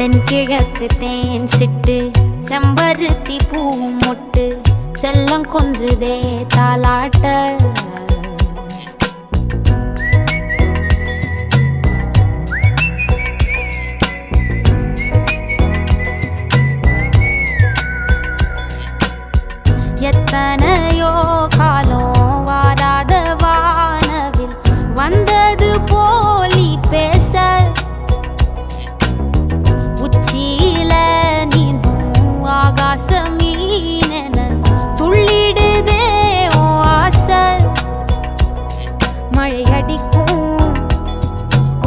தென்கிழக்கு தேன் சிட்டு செம்பருத்தி பூ மொட்டு செல்லம் கொஞ்சுதே தாலாட்ட எத்தனையோ காலம் வாராத வானவில் வந்தது போலி பேச உச்சியில நீந்தும் ஆகாச மீனென துள்ளிடுதே ஓ ஆசை மழை அடிக்கும்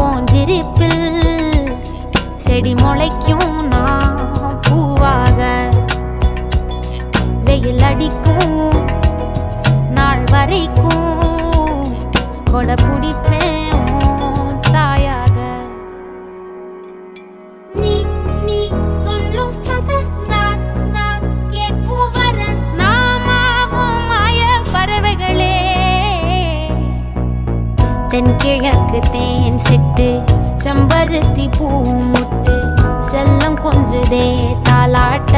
ஓஞ்சிரிப்பில் செடி முளைக்கும் நான் பூவாக வெயில் அடிக்கும் நாள் வரைக்கும் கொடை பிடிப்பேன் தாயாக நீ நீ சொல்லும் கதை நான் கேட்கும் வர நாமாவும் மாய பறவைகளே தென்கிழக்கு தேன் சிட்டு செம்பருத்தி பூ முட்டு செல்லம் கொஞ்சுதே தாலாட்ட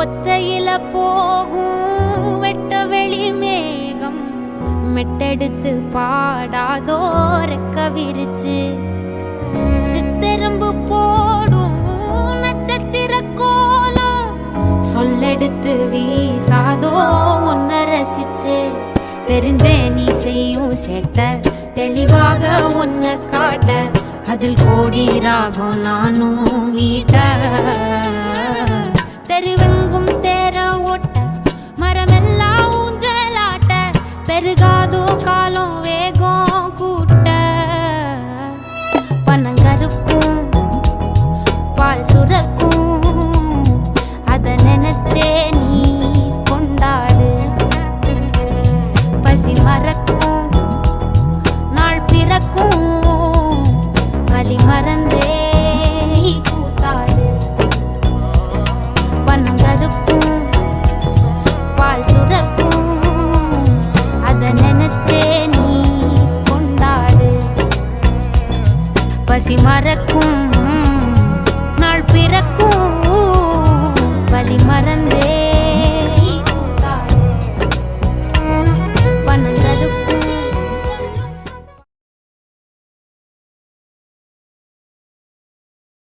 ஒத்தையில போகும் வெட்ட வெளி மேகம் மெட்டெடுத்து பாடாதோ ரெக்க விரிச்சு சித்தெரும்பு போடும் நட்சத்திர கோலம் சொல்லெடுத்து வீசாதோ உன்னை ரசிச்சு தெரிஞ்சே நீ செய்யும் சேட்ட தெளிவாக உன்னை காட்ட அதில் கோடி ராகம் நானும் மீட்ட தெருவெங்கும் தேர ஓட்ட மரமெல்லாம் ஊஞ்சலாட்ட பெருகாதோ காலம்